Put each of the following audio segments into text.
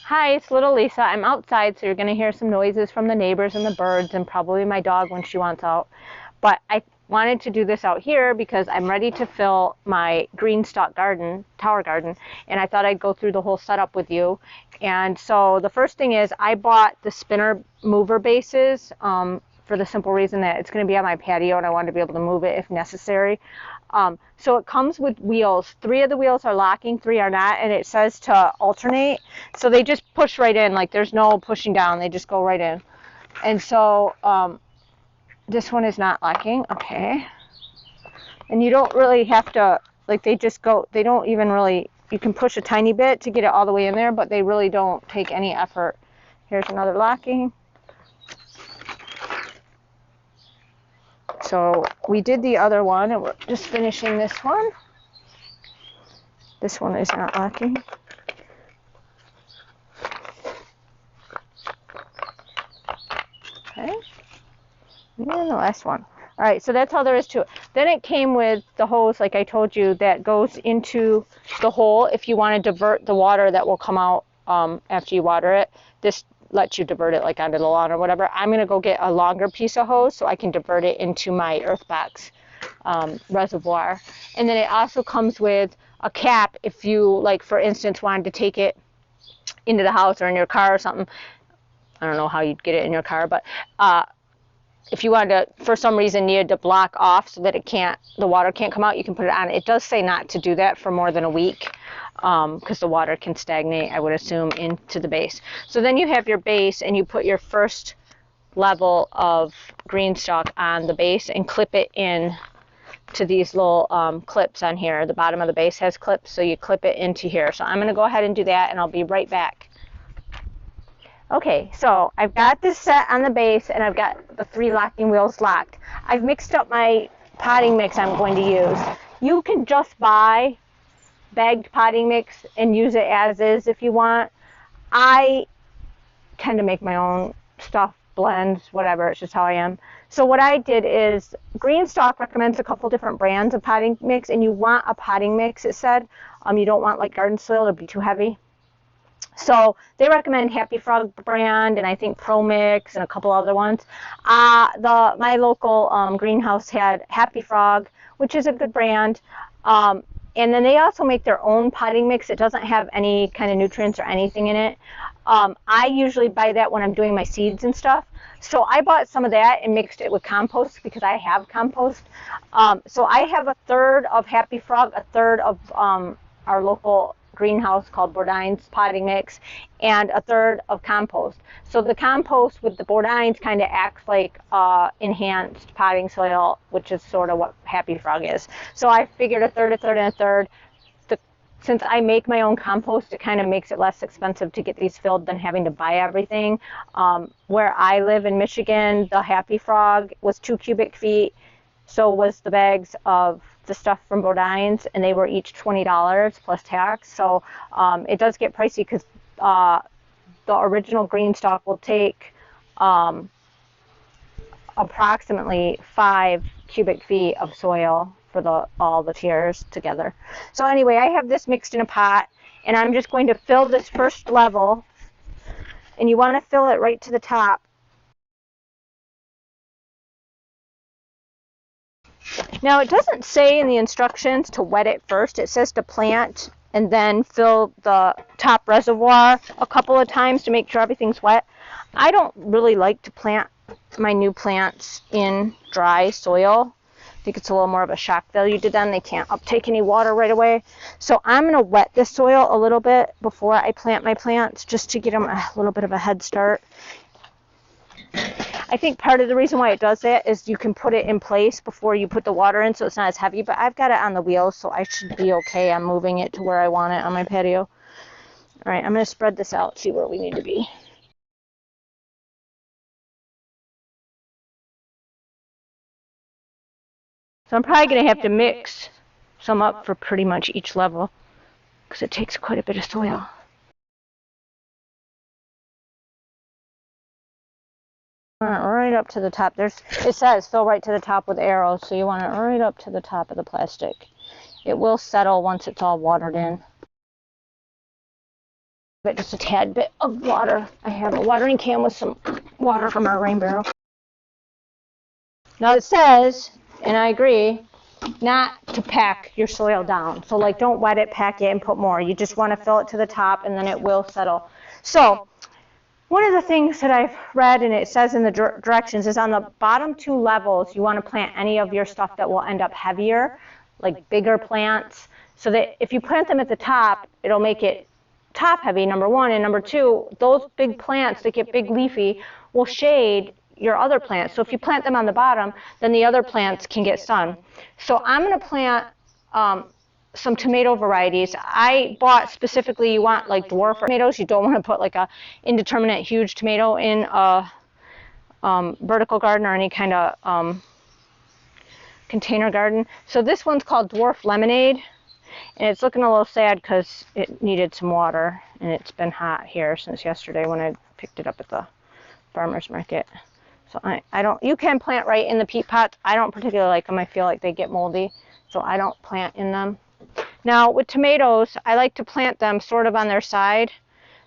Hi, it's little Lisa. I'm outside, so you're going to hear some noises from the neighbors and the birds and probably my dog when she wants out. But I wanted to do this out here because I'm ready to fill my Greenstalk garden, tower garden, and I thought I'd go through the whole setup with you. And so the first thing is I bought the spinner mover bases for the simple reason that it's going to be on my patio and I want to be able to move it if necessary. So it comes with wheels. 3 of the wheels are locking, 3 are not, and it says to alternate. So they just push right in, like there's no pushing down, they just go right in. And so this one is not locking, okay. And you don't really have to, like they just go, they don't even really, you can push a tiny bit to get it all the way in there, but they really don't take any effort. Here's another locking. So we did the other one, and we're just finishing this one. This one is not locking. Okay. And the last one. All right, so that's all there is to it. Then it came with the hose, like I told you, that goes into the hole if you want to divert the water that will come out after you water it. This lets you divert it like onto the lawn or whatever. I'm going to go get a longer piece of hose so I can divert it into my earth box reservoir. And then it also comes with a cap if you, like for instance, wanted to take it into the house or in your car or something. I don't know how you'd get it in your car, but if you wanted to, for some reason, needed to block off so that the water can't come out, you can put it on. It does say not to do that for more than a week because the water can stagnate, I would assume, into the base. So then you have your base and you put your first level of Greenstalk on the base and clip it in to these little clips on here. The bottom of the base has clips, so you clip it into here. So I'm going to go ahead and do that, and I'll be right back. Okay, so I've got this set on the base, and I've got the 3 locking wheels locked. I've mixed up my potting mix I'm going to use. You can just buy bagged potting mix and use it as is if you want. I tend to make my own stuff, blends, whatever. It's just how I am. So what I did is Greenstalk recommends a couple different brands of potting mix, and you want a potting mix, it said. You don't want like garden soil, it'll be too heavy. So they recommend Happy Frog brand, and I think Pro Mix and a couple other ones. My local greenhouse had Happy Frog, which is a good brand. And then they also make their own potting mix. It doesn't have any kind of nutrients or anything in it. I usually buy that when I'm doing my seeds and stuff. So I bought some of that and mixed it with compost because I have compost. So I have 1/3 of Happy Frog, 1/3 of our local greenhouse called Bourdain's potting mix, and 1/3 of compost. So the compost with the Bourdain's kind of acts like enhanced potting soil, which is sort of what Happy Frog is. So I figured 1/3, 1/3, and 1/3. Since I make my own compost, it kind of makes it less expensive to get these filled than having to buy everything. Where I live in Michigan, the Happy Frog was 2 cubic feet. So was the bags of the stuff from Bourdain's, and they were each $20 plus tax. So it does get pricey because the original Greenstalk will take approximately 5 cubic feet of soil for all the tiers together. So anyway, I have this mixed in a pot, and I'm just going to fill this first level, and you want to fill it right to the top. Now it doesn't say in the instructions to wet it first. It says to plant and then fill the top reservoir a couple of times to make sure everything's wet. I don't really like to plant my new plants in dry soil. I think it's a little more of a shock value to them. They can't uptake any water right away. So I'm going to wet the soil a little bit before I plant my plants just to get them a little bit of a head start. I think part of the reason why it does that is you can put it in place before you put the water in so it's not as heavy, but I've got it on the wheel, so I should be okay. I'm moving it to where I want it on my patio. All right, I'm going to spread this out, see where we need to be. So I'm probably going to have to mix some up for pretty much each level because it takes quite a bit of soil. Right up to the top. It says fill right to the top with arrows, so you want it right up to the top of the plastic. It will settle once it's all watered in. But just a tad bit of water. I have a watering can with some water from our rain barrel. Now it says, and I agree, not to pack your soil down. So like don't wet it, pack it, and put more. You just want to fill it to the top and then it will settle. So one of the things that I've read, and it says in the directions, is on the bottom 2 levels, you want to plant any of your stuff that will end up heavier, like bigger plants, so that if you plant them at the top, it'll make it top heavy, number 1, and number 2, those big plants that get big leafy will shade your other plants. So if you plant them on the bottom, then the other plants can get sun. So I'm going to plant some tomato varieties. I bought specifically, you want like dwarf tomatoes. You don't want to put like a indeterminate huge tomato in a vertical garden or any kind of container garden. So this one's called Dwarf Lemonade, and it's looking a little sad because it needed some water, and it's been hot here since yesterday when I picked it up at the farmer's market. So I don't, you can plant right in the peat pots. I don't particularly like them. I feel like they get moldy, so I don't plant in them. Now with tomatoes, I like to plant them sort of on their side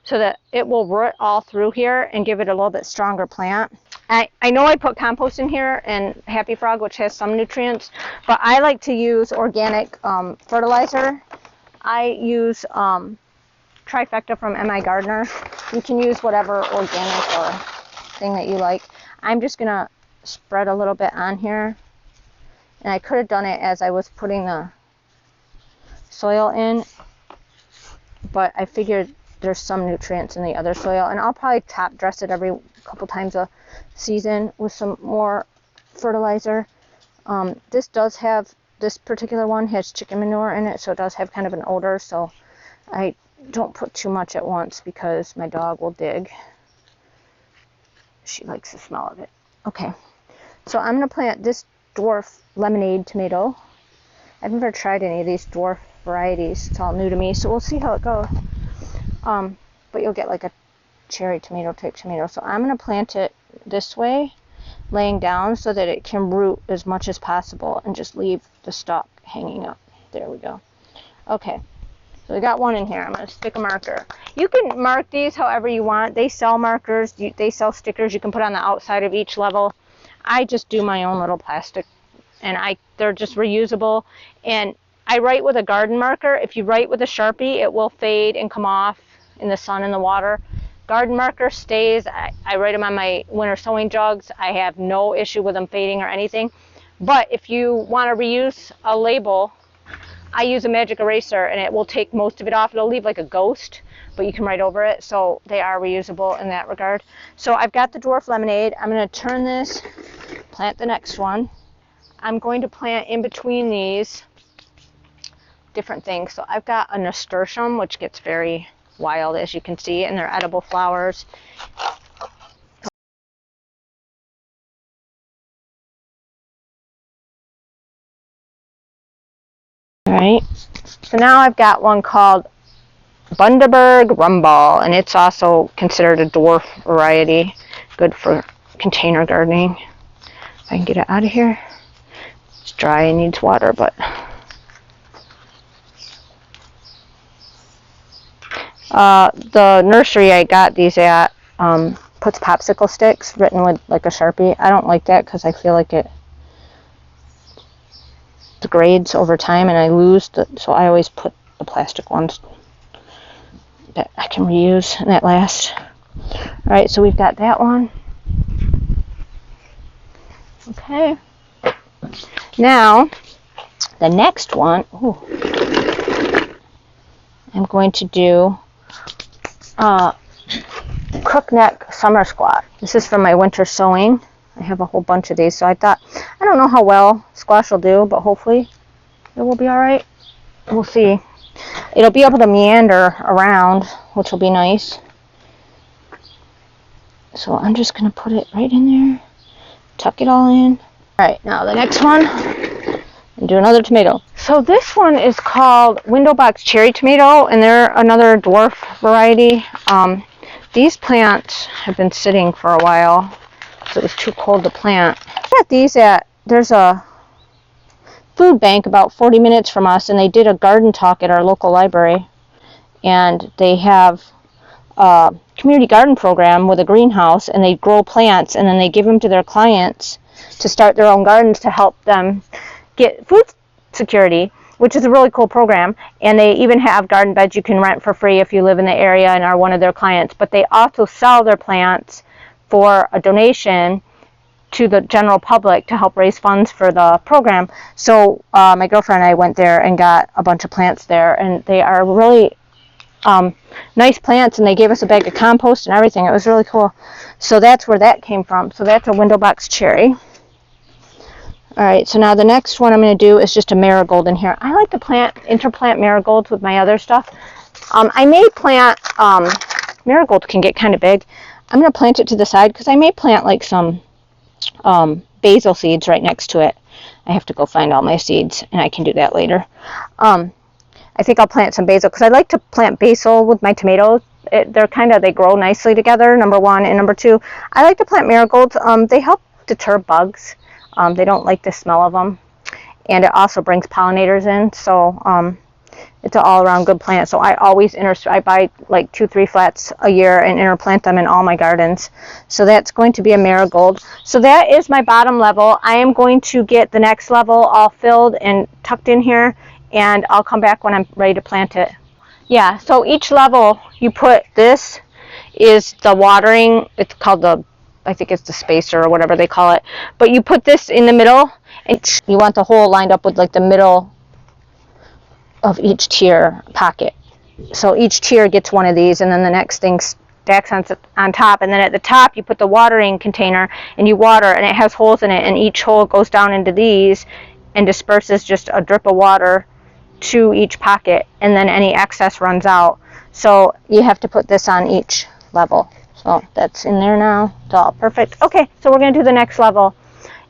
so that it will root all through here and give it a little bit stronger plant. I know I put compost in here and Happy Frog, which has some nutrients, but I like to use organic fertilizer. I use Trifecta from MI Gardener. You can use whatever organic or thing that you like. I'm just going to spread a little bit on here, and I could have done it as I was putting the soil in, but I figured there's some nutrients in the other soil, and I'll probably top dress it every couple times a season with some more fertilizer. This particular one has chicken manure in it, so it does have kind of an odor, so I don't put too much at once because my dog will dig. She likes the smell of it. Okay, so I'm going to plant this Dwarf Lemonade tomato. I've never tried any of these dwarf varieties. It's all new to me, so we'll see how it goes. But you'll get like a cherry tomato type tomato. So I'm going to plant it this way, laying down so that it can root as much as possible and just leave the stalk hanging up. There we go. Okay, so we got one in here. I'm going to stick a marker. You can mark these however you want. They sell markers. They sell stickers you can put on the outside of each level. I just do my own little plastic, and they're just reusable. And I write with a garden marker. If you write with a Sharpie, it will fade and come off in the sun and the water. Garden marker stays. I write them on my winter sewing jugs. I have no issue with them fading or anything. But if you want to reuse a label, I use a magic eraser, and it will take most of it off. It'll leave like a ghost, but you can write over it. So they are reusable in that regard. So I've got the Dwarf Lemonade. I'm going to turn this, plant the next one. I'm going to plant in between these different things. So I've got a nasturtium, which gets very wild, as you can see, and they're edible flowers. All right, so now I've got one called Bundaberg Rumball, and it's also considered a dwarf variety, good for container gardening. If I can get it out of here. It's dry and needs water, but the nursery I got these at puts popsicle sticks written with like a Sharpie. I don't like that because I feel like it degrades over time and I lose so I always put the plastic ones that I can reuse and that last. Alright, so we've got that one. Okay. Now, the next one, I'm going to do crookneck summer squash. This is from my winter sowing. I have a whole bunch of these, so I thought, I don't know how well squash will do, but hopefully it will be alright. We'll see. It'll be able to meander around, which will be nice. So I'm just going to put it right in there, tuck it all in. Alright, now the next one, and do another tomato. So this one is called Window Box Cherry Tomato, and they're another dwarf variety. These plants have been sitting for a while, so it was too cold to plant. I got these there's a food bank about 40 minutes from us, and they did a garden talk at our local library, and they have community garden program with a greenhouse, and they grow plants, and then they give them to their clients to start their own gardens to help them get food security, which is a really cool program. And they even have garden beds you can rent for free if you live in the area and are one of their clients. But they also sell their plants for a donation to the general public to help raise funds for the program. So my girlfriend and I went there and got a bunch of plants there, and they are really nice plants, and they gave us a bag of compost and everything. It was really cool. So that's where that came from. So that's a window box cherry. Alright, so now the next one I'm going to do is just a marigold in here. I like to interplant marigolds with my other stuff. I may plant, marigolds can get kind of big. I'm going to plant it to the side because I may plant like some basil seeds right next to it. I have to go find all my seeds, and I can do that later. I think I'll plant some basil because I like to plant basil with my tomatoes. They grow nicely together, number one. And number two, I like to plant marigolds. They help deter bugs. They don't like the smell of them. And it also brings pollinators in. So it's an all-around good plant. So I always I buy like 2-3 flats a year and interplant them in all my gardens. So that's going to be a marigold. So that is my bottom level. I am going to get the next level all filled and tucked in here, and I'll come back when I'm ready to plant it. Yeah, so each level you put, this is the watering, it's called I think it's the spacer or whatever they call it. But you put this in the middle, and you want the hole lined up with like the middle of each tier pocket. So each tier gets one of these, and then the next thing stacks on top, and then at the top you put the watering container and you water, and it has holes in it, and each hole goes down into these and disperses just a drip of water to each pocket, and then any excess runs out. So you have to put this on each level. So that's in there now. It's all perfect. Okay, so we're going to do the next level,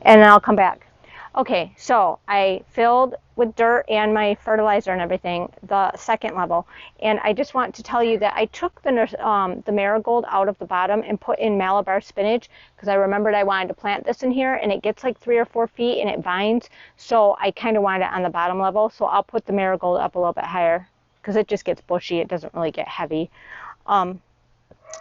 and then I'll come back. Okay, so I filled with dirt and my fertilizer and everything the second level, and I just want to tell you that I took the marigold out of the bottom and put in Malabar spinach because I remembered I wanted to plant this in here, and it gets like 3 or 4 feet and it vines, so I kind of wanted it on the bottom level. So I'll put the marigold up a little bit higher because it just gets bushy. It doesn't really get heavy.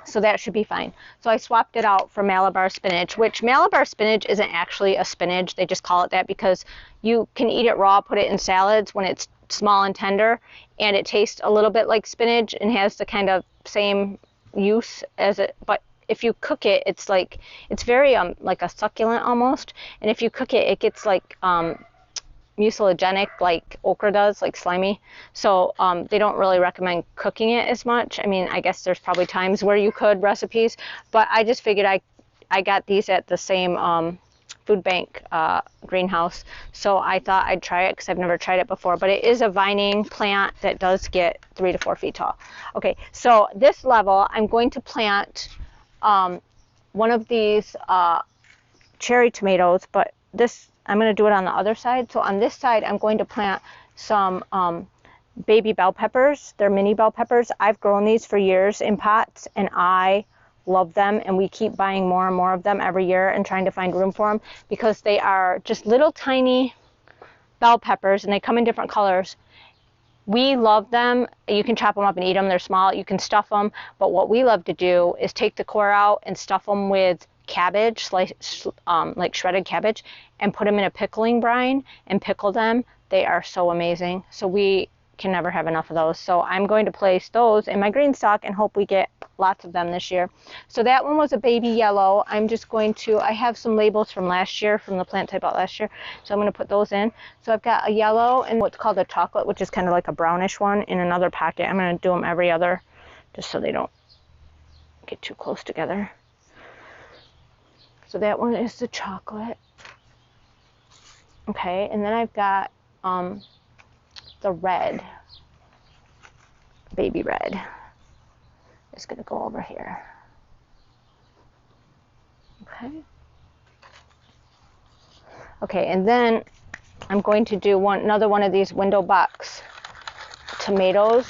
So that should be fine. So I swapped it out for Malabar spinach, which Malabar spinach isn't actually a spinach. They just call it that because you can eat it raw, put it in salads when it's small and tender, and it tastes a little bit like spinach and has the kind of same use as it, but if you cook it, it's very like a succulent almost, and if you cook it, it gets like mucilagenic like okra does, like slimy. So they don't really recommend cooking it as much. I mean, I guess there's probably times where you could recipes, but I just figured I got these at the same food bank greenhouse, so I thought I'd try it because I've never tried it before. But it is a vining plant that does get 3 to 4 feet tall. Okay, so this level I'm going to plant one of these cherry tomatoes, but this I'm going to do it on the other side. So on this side, I'm going to plant some baby bell peppers. They're mini bell peppers. I've grown these for years in pots, and I love them, and we keep buying more and more of them every year and trying to find room for them because they are just little tiny bell peppers, and they come in different colors. We love them. You can chop them up and eat them. They're small. You can stuff them, but what we love to do is take the core out and stuff them with cabbage, like shredded cabbage, and put them in a pickling brine and pickle them. They are so amazing. So we can never have enough of those. So I'm going to place those in my Greenstalk and hope we get lots of them this year. So that one was a baby yellow. I'm just going to, I have some labels from last year, from the plants I bought last year, so I'm going to put those in. So I've got a yellow and what's called a chocolate, which is kind of like a brownish one, in another pocket. I'm going to do them every other, just so they don't get too close together. So that one is the chocolate. Okay, and then I've got the red, baby red. It's going to go over here. Okay. Okay, and then I'm going to do another one of these window box tomatoes.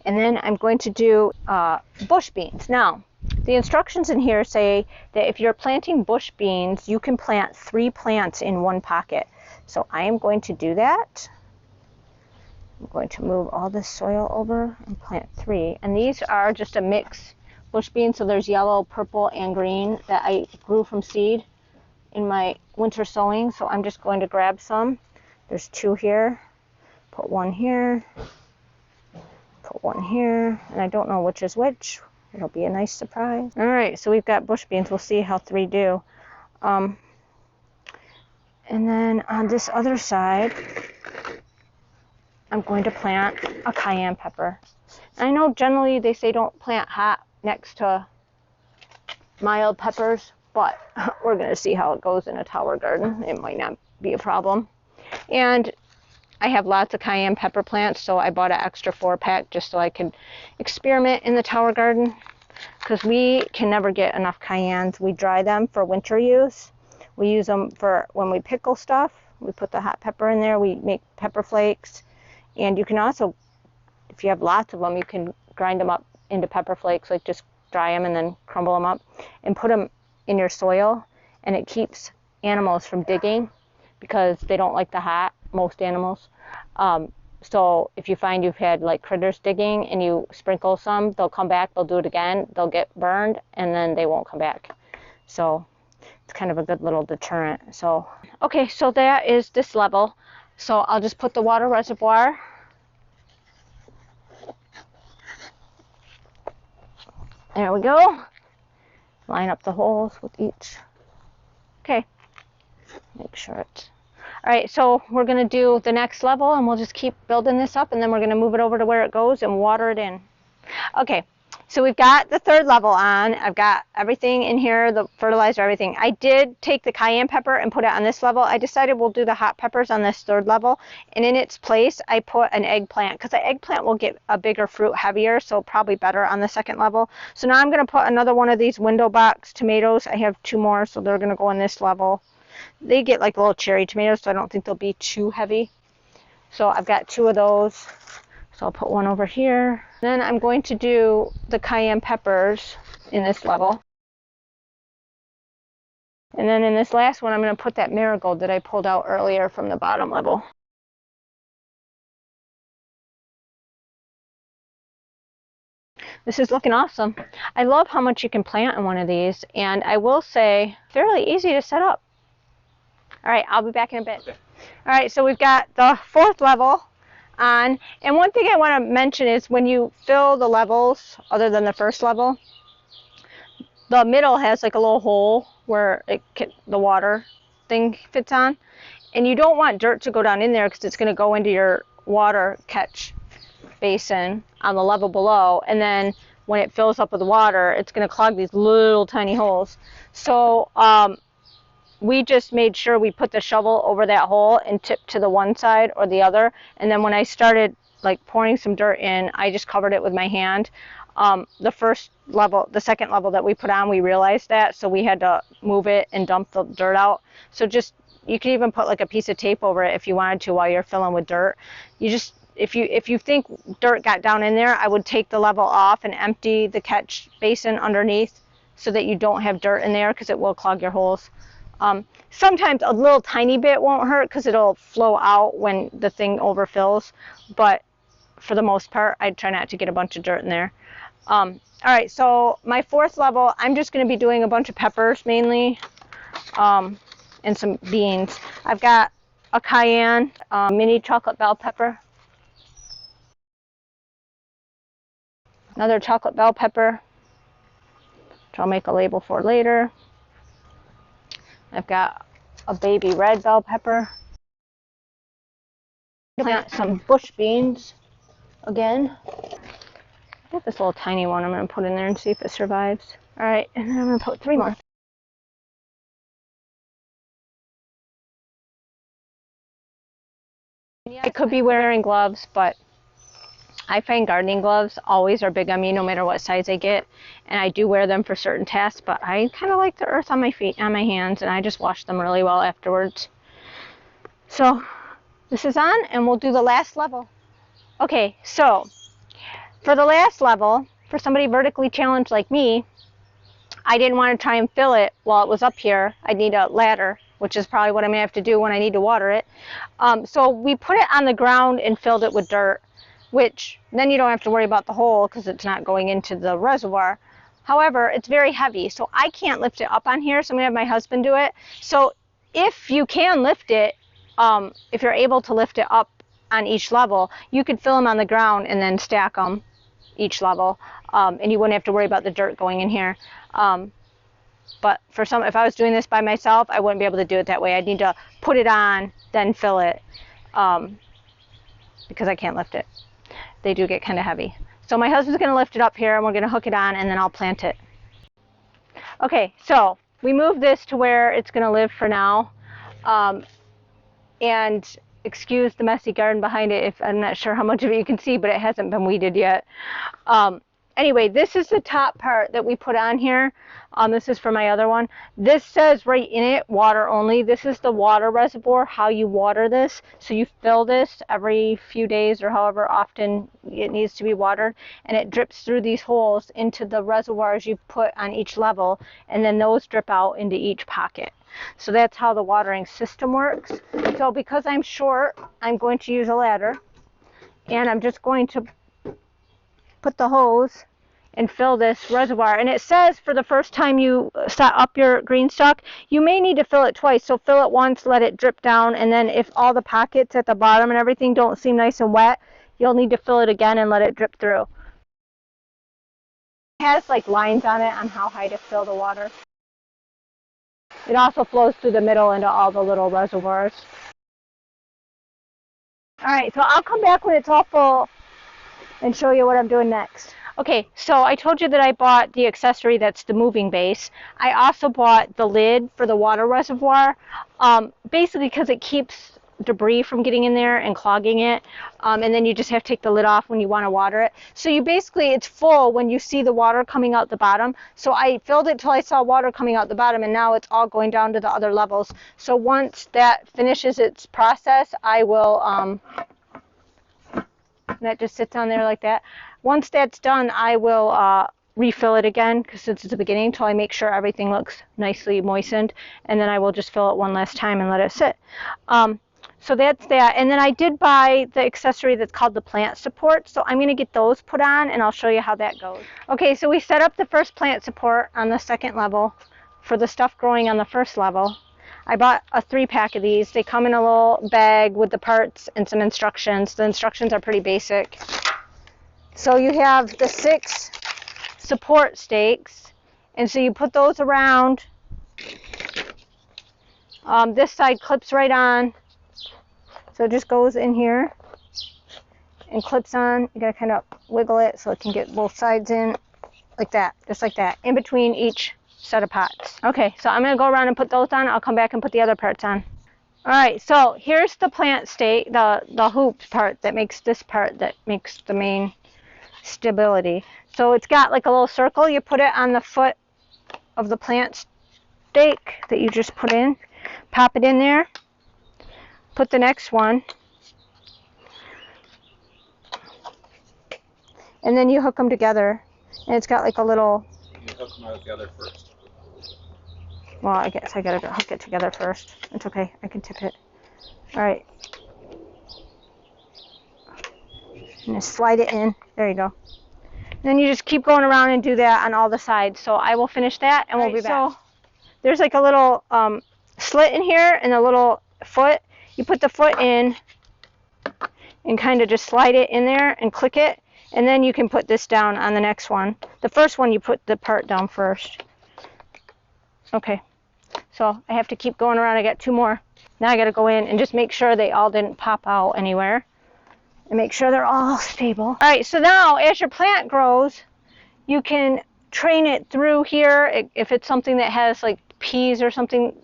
And then I'm going to do bush beans. Now, the instructions in here say that if you're planting bush beans, you can plant 3 plants in one pocket. So I am going to do that. I'm going to move all this soil over and plant 3. And these are just a mix bush beans, so there's yellow, purple, and green that I grew from seed in my winter sowing. So I'm just going to grab some. There's 2 here. Put 1 here. Put 1 here. And I don't know which is which. It'll be a nice surprise. All right, so we've got bush beans. We'll see how 3 do. And then on this other side, I'm going to plant a cayenne pepper. I know generally they say don't plant hot next to mild peppers, but we're going to see how it goes in a tower garden. It might not be a problem. And I have lots of cayenne pepper plants, so I bought an extra 4-pack just so I could experiment in the tower garden, because we can never get enough cayennes. We dry them for winter use. We use them for when we pickle stuff. We put the hot pepper in there. We make pepper flakes. And you can also, if you have lots of them, you can grind them up into pepper flakes, like just dry them and then crumble them up and put them in your soil. And it keeps animals from digging because they don't like the hot, most animals. So if you find you've had like critters digging and you sprinkle some, they'll come back, they'll do it again, they'll get burned, and then they won't come back. So it's kind of a good little deterrent. So, okay, so that is this level. So I'll just put the water reservoir. There we go. Line up the holes with each. Okay. Make sure it's... All right, so we're going to do the next level, and we'll just keep building this up, and then we're going to move it over to where it goes and water it in. Okay, so we've got the 3rd level on. I've got everything in here, the fertilizer, everything. I did take the cayenne pepper and put it on this level. I decided we'll do the hot peppers on this 3rd level, and in its place, I put an eggplant, because the eggplant will get a bigger fruit, heavier, so probably better on the 2nd level. So now I'm going to put another one of these window box tomatoes. I have 2 more, so they're going to go in this level. They get like little cherry tomatoes, so I don't think they'll be too heavy. So I've got 2 of those. So I'll put 1 over here. Then I'm going to do the cayenne peppers in this level. And then in this last one, I'm going to put that marigold that I pulled out earlier from the bottom level. This is looking awesome. I love how much you can plant in one of these, and I will say, fairly easy to set up. All right, I'll be back in a bit. Okay. All right, so we've got the 4th level on, and one thing I want to mention is when you fill the levels, other than the 1st level, the middle has like a little hole where the water thing fits on, and you don't want dirt to go down in there because it's going to go into your water catch basin on the level below, and then when it fills up with water, it's going to clog these little tiny holes. So we just made sure we put the shovel over that hole and tipped to the one side or the other. And then when I started like pouring some dirt in, I just covered it with my hand. The 1st level, the 2nd level that we put on, we realized that, so we had to move it and dump the dirt out. So just, you can even put like a piece of tape over it if you wanted to while you're filling with dirt. You just, if you think dirt got down in there, I would take the level off and empty the catch basin underneath so that you don't have dirt in there, because it will clog your holes. Sometimes a little tiny bit won't hurt because it'll flow out when the thing overfills, but for the most part, I try not to get a bunch of dirt in there. All right, so my 4th level, I'm just going to be doing a bunch of peppers mainly, and some beans. I've got a cayenne, mini chocolate bell pepper, another chocolate bell pepper, which I'll make a label for later. I've got a baby red bell pepper. Plant some bush beans again. I got this little tiny one I'm going to put in there and see if it survives. All right, and then I'm going to put 3 more. I could be wearing gloves, but I find gardening gloves always are big on me no matter what size I get, and I do wear them for certain tasks, but I kind of like the earth on my feet, on my hands, and I just wash them really well afterwards. So this is on, and we'll do the last level. Okay, so for the last level, for somebody vertically challenged like me, I didn't want to try and fill it while it was up here. I'd need a ladder which is probably what I'm going to have to do when I need to water it. So we put it on the ground and filled it with dirt, which then you don't have to worry about the hole because it's not going into the reservoir. However, it's very heavy, so I can't lift it up on here, so I'm going to have my husband do it. So if you can lift it, if you're able to lift it up on each level, you could fill them on the ground and then stack them each level, and you wouldn't have to worry about the dirt going in here. But if I was doing this by myself, I wouldn't be able to do it that way. I'd need to put it on, then fill it, because I can't lift it. They do get kind of heavy. So my husband's going to lift it up here, and we're going to hook it on, and then I'll plant it. Okay, so we moved this to where it's going to live for now. And excuse the messy garden behind it. If I'm not sure how much of it you can see, but it hasn't been weeded yet. Anyway, this is the top part that we put on here. This is for my other one. This says right in it, water only. This is the water reservoir, how you water this. So you fill this every few days or however often it needs to be watered, and it drips through these holes into the reservoirs you put on each level, and then those drip out into each pocket. So that's how the watering system works. So because I'm short, I'm going to use a ladder, and I'm just going to put the hose and fill this reservoir. And it says for the first time you set up your Greenstalk, you may need to fill it twice. So fill it once, let it drip down, and then if all the pockets at the bottom and everything don't seem nice and wet, you'll need to fill it again and let it drip through. It has like lines on it on how high to fill the water. It also flows through the middle into all the little reservoirs. All right, so I'll come back when it's all full and show you what I'm doing next. Okay, so I told you that I bought the accessory that's the moving base. I also bought the lid for the water reservoir, basically because it keeps debris from getting in there and clogging it, and then you just have to take the lid off when you want to water it. So you basically, it's full when you see the water coming out the bottom. So I filled it till I saw water coming out the bottom, and now it's all going down to the other levels. So once that finishes its process, I will, that just sits on there like that. Once that's done, I will refill it again, because since it's the beginning, until I make sure everything looks nicely moistened, and then I will just fill it one last time and let it sit. So that's that. And then I did buy the accessory that's called the plant support, so I'm going to get those put on, and I'll show you how that goes. Okay, so we set up the first plant support on the second level for the stuff growing on the first level. I bought a 3-pack of these. They come in a little bag with the parts and some instructions. The instructions are pretty basic. So you have the 6 support stakes, and so you put those around. This side clips right on, so it just goes in here and clips on. You gotta kind of wiggle it so it can get both sides in, like that, just like that, in between each set of pots. Okay, so I'm gonna go around and put those on. I'll come back and put the other parts on. All right, so here's the plant stake, the hoop part that makes this part that makes the main stability. So it's got like a little circle. You put it on the foot of the plant stake that you just put in. Pop it in there. Put the next one. And then you hook them together. And it's got like a little... You hook them together first. Well, I guess I gotta hook it together first. It's okay. I can tip it. All right. And just slide it in. There you go. Then you just keep going around and do that on all the sides. So I will finish that and we'll be back. So there's like a little slit in here and a little foot. You put the foot in and kind of just slide it in there and click it. And then you can put this down on the next one. The first one you put the part down first. Okay. So I have to keep going around. I got 2 more. Now I got to go in and just make sure they all didn't pop out anywhere. And make sure they're all stable. All right, so now as your plant grows, you can train it through here. If it's something that has like peas or something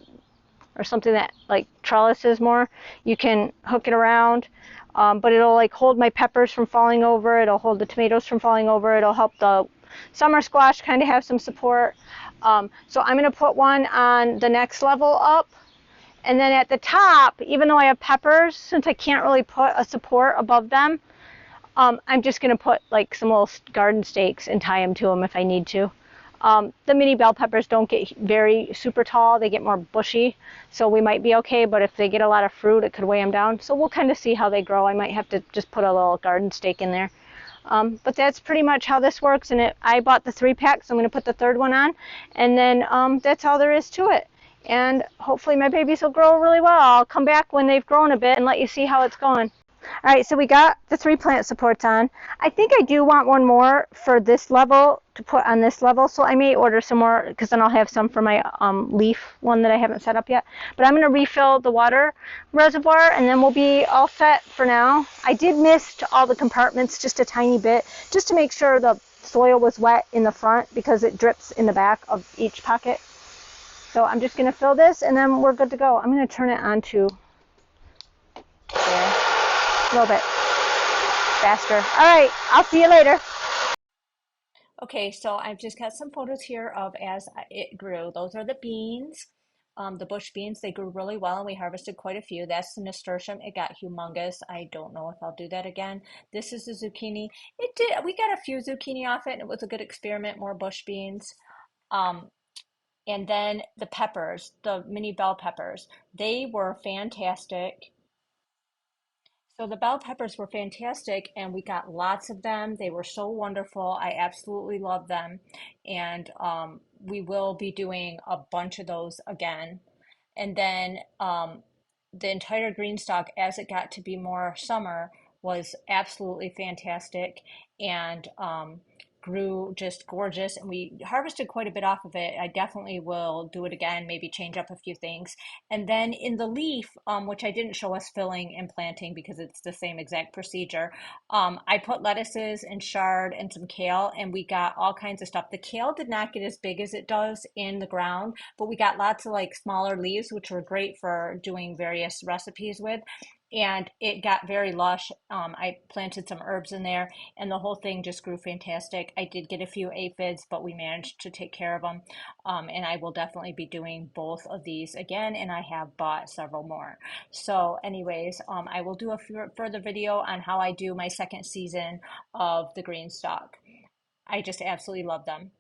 that like trellises more, you can hook it around. But it'll like hold my peppers from falling over. It'll hold the tomatoes from falling over. It'll help the summer squash kind of have some support. So I'm going to put one on the next level up. And then at the top, even though I have peppers, since I can't really put a support above them, I'm just going to put like some little garden stakes and tie them to them if I need to. The mini bell peppers don't get very super tall, they get more bushy, so we might be okay, but if they get a lot of fruit, it could weigh them down. So we'll kind of see how they grow. I might have to just put a little garden stake in there. But that's pretty much how this works, and I bought the 3-pack, so I'm going to put the third one on, and then that's all there is to it. And hopefully my babies will grow really well. I'll come back when they've grown a bit and let you see how it's going. All right, so we got the 3 plant supports on. I think I do want one more for this level to put on this level, so I may order some more because then I'll have some for my leaf one that I haven't set up yet. But I'm going to refill the water reservoir and then we'll be all set for now. I did mist all the compartments just a tiny bit just to make sure the soil was wet in the front because it drips in the back of each pocket. So I'm just going to fill this and then we're good to go. I'm going to turn it on to there. A little bit faster. All right, I'll see you later. Okay, so I've just got some photos here of as it grew. Those are the beans, the bush beans. They grew really well and we harvested quite a few. That's the nasturtium. It got humongous. I don't know if I'll do that again. This is the zucchini. It did. We got a few zucchini off it and it was a good experiment, more bush beans. And then the peppers, the mini bell peppers, they were fantastic. So the bell peppers were fantastic and we got lots of them. They were so wonderful. I absolutely love them. And we will be doing a bunch of those again. And then the entire green stalk, as it got to be more summer, was absolutely fantastic and grew just gorgeous. And we harvested quite a bit off of it. I definitely will do it again, maybe change up a few things. And then in the leaf, which I didn't show us filling and planting because it's the same exact procedure, I put lettuces and chard and some kale, and we got all kinds of stuff. The kale did not get as big as it does in the ground, but we got lots of like smaller leaves, which were great for doing various recipes with. And it got very lush. I planted some herbs in there, and the whole thing just grew fantastic. I did get a few aphids, but we managed to take care of them. And I will definitely be doing both of these again, and I have bought several more. So, anyways, I will do a further video on how I do my second season of the green stalk. I just absolutely love them.